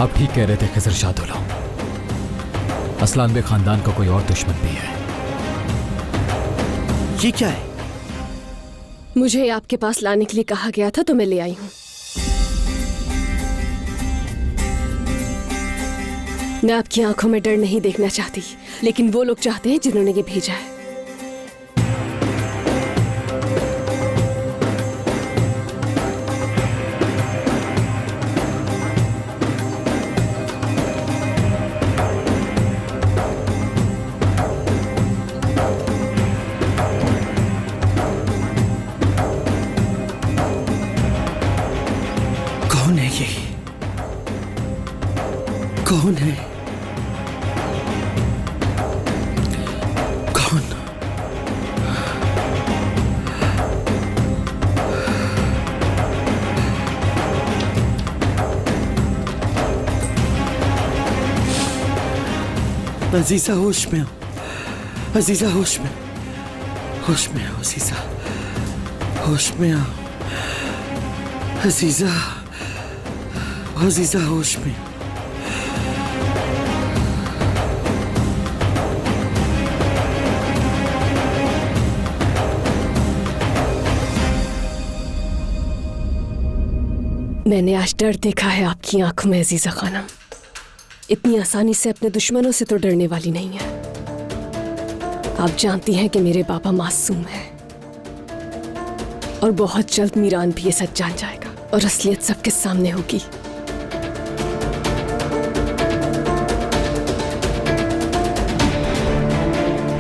आप ठीक कह रहे थे खिजर शाहदौला। असलान बे खानदान का कोई और दुश्मन भी है। ये क्या है? मुझे आपके पास लाने के लिए कहा गया था तो मैं ले आई हूं। मैं आपकी आंखों में डर नहीं देखना चाहती, लेकिन वो लोग चाहते हैं जिन्होंने ये भेजा है। कौन है ये? कौन है? कौन? अजीजा होश में आओ। अजीजा होश में, होश में आओ। अजीजा होश में आओ। अजीजा, अजीजा होश में। मैंने आज डर देखा है आपकी आंखों में अजीजा खानम। इतनी आसानी से अपने दुश्मनों से तो डरने वाली नहीं है। आप जानती हैं कि मेरे पापा मासूम हैं और बहुत जल्द मीरान भी ये सच जान जाएगा और असलियत सबके सामने होगी।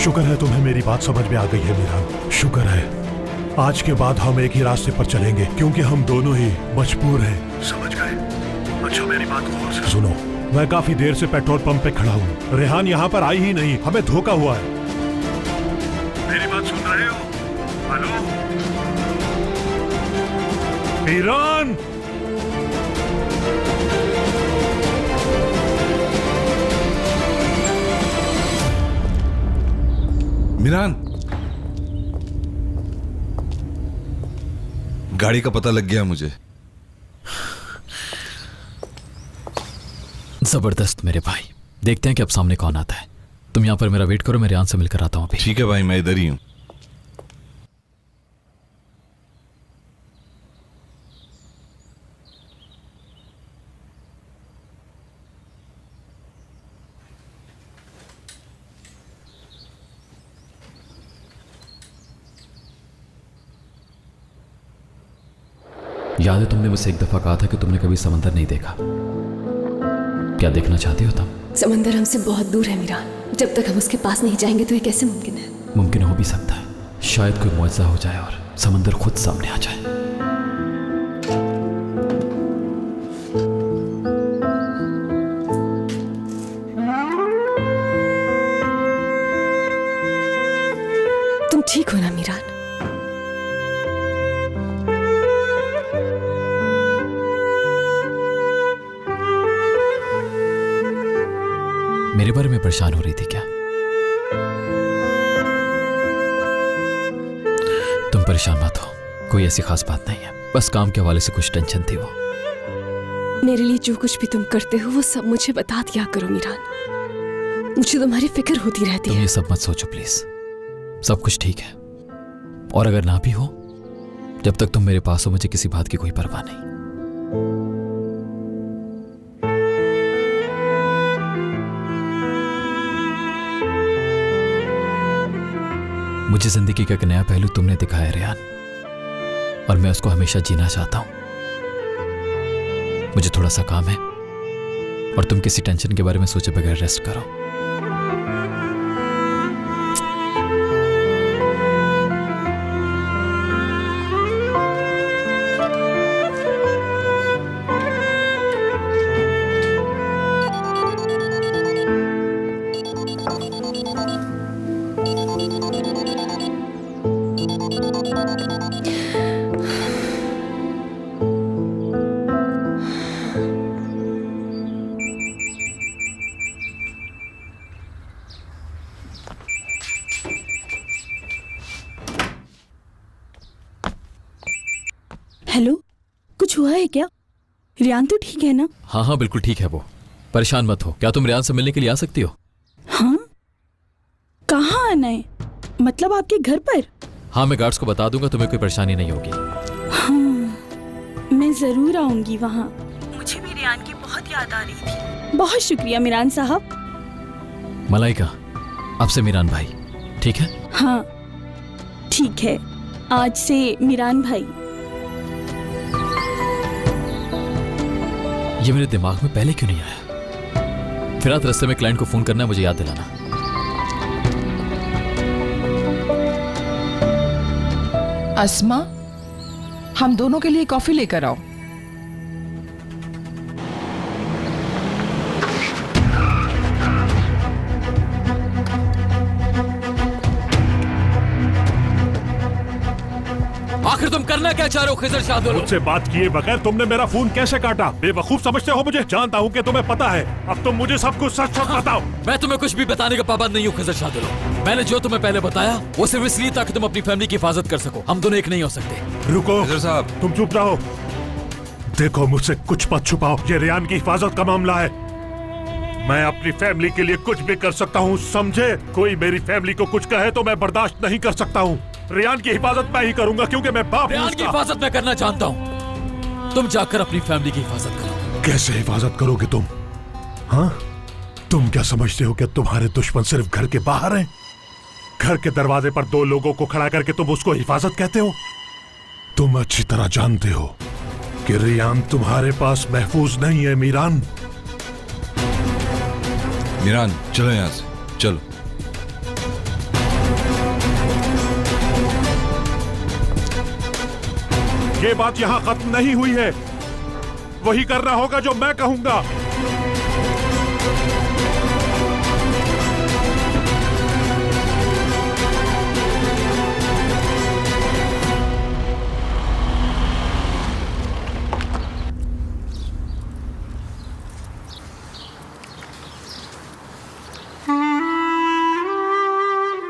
शुक्र है तुम्हें मेरी बात समझ में आ गई है मीरान। शुक्र है। आज के बाद हम एक ही रास्ते पर चलेंगे क्योंकि हम दोनों ही मजबूर हैं। समझ गए? अच्छा मेरी बात गौर से सुनो। मैं काफी देर से पेट्रोल पंप पे खड़ा हूँ। रेहान यहाँ पर आई ही नहीं। हमें धोखा हुआ है। मेरी बात सुन रहे हो? हेलो मीरान? मीरान, गाड़ी का पता लग गया मुझे। जबरदस्त मेरे भाई। देखते हैं कि अब सामने कौन आता है। तुम यहाँ पर मेरा वेट करो, मैं रेहान से मिलकर आता हूँ अभी। ठीक है भाई, मैं इधर ही हूँ। याद है तुमने मुझसे एक दफा कहा था कि तुमने कभी समंदर नहीं देखा। क्या देखना चाहती हो तुम? समंदर हमसे बहुत दूर है मीरान। जब तक हम उसके पास नहीं जाएंगे तो ये कैसे मुमकिन है? मुमकिन हो भी सकता है। शायद कोई मुआवजा हो जाए और समंदर खुद सामने आ जाए। तुम ठीक हो ना मीरान? मेरे बारे में परेशान हो रही थी क्या? तुम परेशान मत हो, कोई ऐसी खास बात नहीं है। बस काम के हवाले से कुछ टेंशन थी वो। मेरे लिए जो कुछ भी तुम करते हो वो सब मुझे बता दिया करो मीरान। मुझे तुम्हारी फिक्र होती रहती तुम है। ये सब मत सोचो प्लीज। सब कुछ ठीक है। और अगर ना भी हो, जब तक तुम मेरे पास हो मुझे किसी बात की कोई परवाह नहीं। मुझे जिंदगी का एक नया पहलू तुमने दिखाया रेहान, और मैं उसको हमेशा जीना चाहता हूं। मुझे थोड़ा सा काम है और तुम किसी टेंशन के बारे में सोचे बगैर रेस्ट करो। हेलो, कुछ हुआ है क्या? रियान तो ठीक है ना? हाँ हाँ बिल्कुल ठीक है वो। परेशान मत हो। क्या तुम रियान से मिलने के लिए आ सकती हो? हाँ, कहाँ आना है? मतलब आपके घर पर? हाँ मैं गार्ड्स को बता दूंगा, तुम्हें कोई परेशानी नहीं होगी। हाँ, मैं जरूर आऊंगी वहाँ। मुझे भी रियान की बहुत याद आ रही थी। बहुत शुक्रिया मिरान साहब। मलाइका, अब से मिरान भाई, ठीक है? हाँ ठीक है, आज से मिरान भाई। ये मेरे दिमाग में पहले क्यों नहीं आया? फिर रात रास्ते में क्लाइंट को फोन करना है, मुझे याद दिलाना। अस्मा, हम दोनों के लिए कॉफी लेकर आओ। आखिर तुम करना क्या चाह रहे हो खिजर शाह? मुझसे बात किए बगैर तुमने मेरा फोन कैसे काटा? बेवकूफ समझते हो मुझे? जानता हूँ कि तुम्हें पता है। अब तुम मुझे सब कुछ सच सच बताओ। मैं तुम्हें कुछ भी बताने का पाबंद नहीं हूँ खिजर शाह। मैंने जो तुम्हें पहले बताया वो सिर्फ इसलिए ताकि तुम अपनी फैमिली की हिफाजत कर सको। हम दोनों एक नहीं हो सकते। रुको खिजर साहब। तुम चुप रहो। देखो मुझसे कुछ मत छुपाओ, ये रियान की हिफाजत का मामला है। मैं अपनी फैमिली के लिए कुछ भी कर सकता हूँ, समझे? कोई मेरी फैमिली को कुछ कहे तो मैं बर्दाश्त नहीं कर सकता हूँ। रियान की हिफाजत मैं ही करूंगा क्योंकि मैं बाप हूं रियान की उसका। हिफाजत मैं करना जानता हूँ। तुम जाकर अपनी फैमिली की हिफाजत करो। कैसे हिफाजत करोगे तुम? हाँ, तुम क्या समझते हो कि तुम्हारे दुश्मन सिर्फ घर के बाहर हैं? घर के दरवाजे पर दो लोगों को खड़ा करके तुम उसको हिफाजत कहते हो? तुम अच्छी तरह जानते हो कि रियान तुम्हारे पास महफूज नहीं है मीरान। मिरान चलो यहाँ से, चलो। ये बात यहाँ खत्म नहीं हुई है। वही करना होगा जो मैं कहूंगा।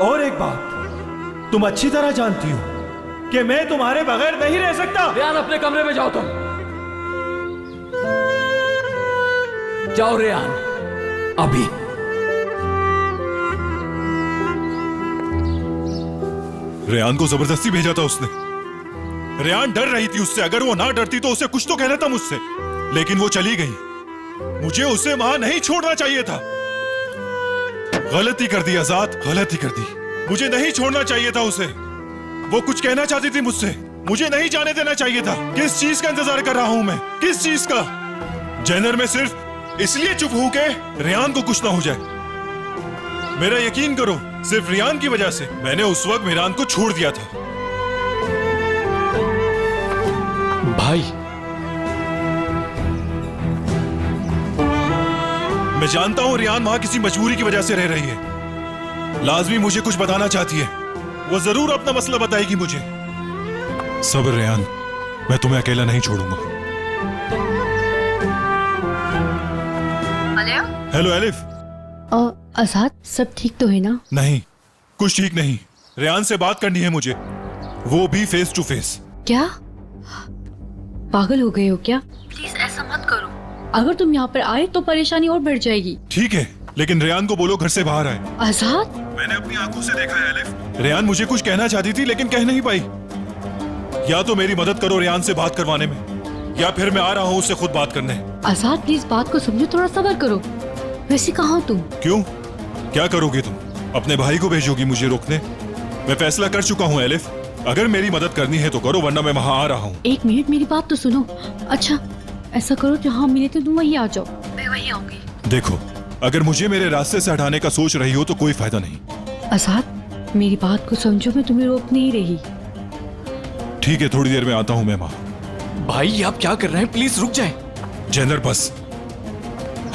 और एक बात तुम अच्छी तरह जानती हो कि मैं तुम्हारे बगैर नहीं रह सकता। रियान अपने कमरे में जाओ। तुम जाओ रियान, अभी। रेयान को जबरदस्ती भेजा था उसने। रेयान डर रही थी उससे। अगर वो ना डरती तो उसे कुछ तो कहना था मुझसे, लेकिन वो चली गई। मुझे उसे वहां नहीं छोड़ना चाहिए था। गलती कर दी आजाद, गलती कर दी। मुझे नहीं छोड़ना चाहिए था उसे। वो कुछ कहना चाहती थी मुझसे, मुझे नहीं जाने देना चाहिए था। किस चीज का इंतजार कर रहा हूं मैं? किस चीज का? जेनर में सिर्फ इसलिए चुप हूं कि रेयान को कुछ ना हो जाए। मेरा यकीन करो, सिर्फ रियान की वजह से मैंने उस वक्त मिरान को छोड़ दिया था। भाई, मैं जानता हूं रियान वहां किसी मजबूरी की वजह से रह रही है। लाजमी मुझे कुछ बताना चाहती है। वो जरूर अपना मसला बताएगी मुझे। सब्र रियान, मैं तुम्हें अकेला नहीं छोड़ूंगा। Hello elif. आजाद, सब ठीक तो है ना? नहीं, कुछ ठीक नहीं। रियान से बात करनी है मुझे, वो भी फेस टू फेस। क्या पागल हो गए हो क्या? प्लीज ऐसा मत करो। अगर तुम यहाँ पर आए तो परेशानी और बढ़ जाएगी। ठीक है, लेकिन रियान को बोलो घर से बाहर आए। आजाद, मैंने अपनी आंखों से देखा है एलिफ। रियान मुझे कुछ कहना चाहती थी लेकिन कह नहीं पाई। या तो मेरी मदद करो रियान से बात करवाने में, या फिर मैं आ रहा हूँ उससे खुद बात करने। आजाद प्लीज बात को समझो, थोड़ा सब्र करो। वैसे कहाँ हो तुम? क्यों, क्या करोगे तुम? अपने भाई को भेजोगी मुझे रोकने? मैं फैसला कर चुका हूँ एलिफ। अगर मेरी मदद करनी है तो करो, वरना मैं वहाँ आ रहा हूँ। एक मिनट, मेरी बात तो सुनो। अच्छा ऐसा करो, जहाँ मिले थे तुम वहीं आ जाओ, मैं वहीं आऊंगी। देखो, अगर मुझे मेरे रास्ते से हटाने का सोच रही हो तो कोई फायदा नहीं। आजाद मेरी बात को समझो, मैं तुम्हें रोक नहीं रही। ठीक है, थोड़ी देर में आता हूँ मैं वहाँ। भाई आप क्या कर रहे हैं? प्लीज रुक जाएं। जेनर बस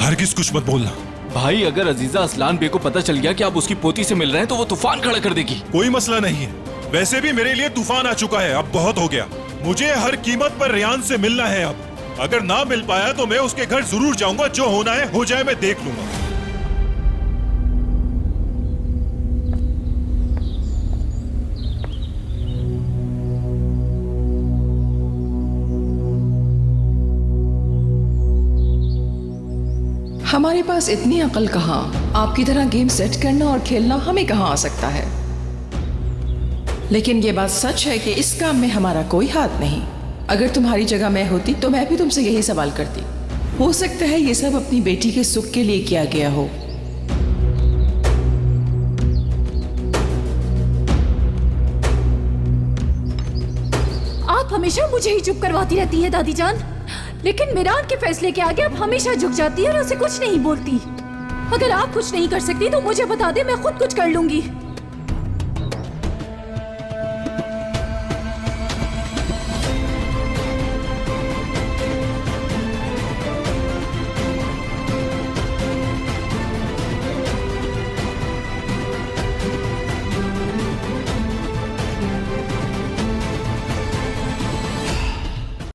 हरगिज कुछ मत बोलना। भाई अगर अजीजा असलान बे को पता चल गया कि आप उसकी पोती से मिल रहे हैं तो वो तूफान खड़ा कर देगी। कोई मसला नहीं है, वैसे भी मेरे लिए तूफान आ चुका है, अब बहुत हो गया। मुझे हर कीमत पर रियान से मिलना है अब। अगर ना मिल पाया तो मैं उसके घर जरूर जाऊंगा। जो होना है हो जाए, मैं देख लूंगा। हमारे पास इतनी अकल कहाँ? आपकी तरह गेम सेट करना और खेलना हमें कहाँ आ सकता है। लेकिन ये बात सच है कि इस काम में हमारा कोई हाथ नहीं। अगर तुम्हारी जगह मैं होती तो मैं भी तुमसे यही सवाल करती। हो सकता है ये सब अपनी बेटी के सुख के लिए किया गया हो। आप हमेशा मुझे ही चुप करवाती रहती है दादी जान, लेकिन मिरान के फैसले के आगे आप हमेशा झुक जाती है और उसे कुछ नहीं बोलती। अगर आप कुछ नहीं कर सकती तो मुझे बता दे, मैं खुद कुछ कर लूंगी।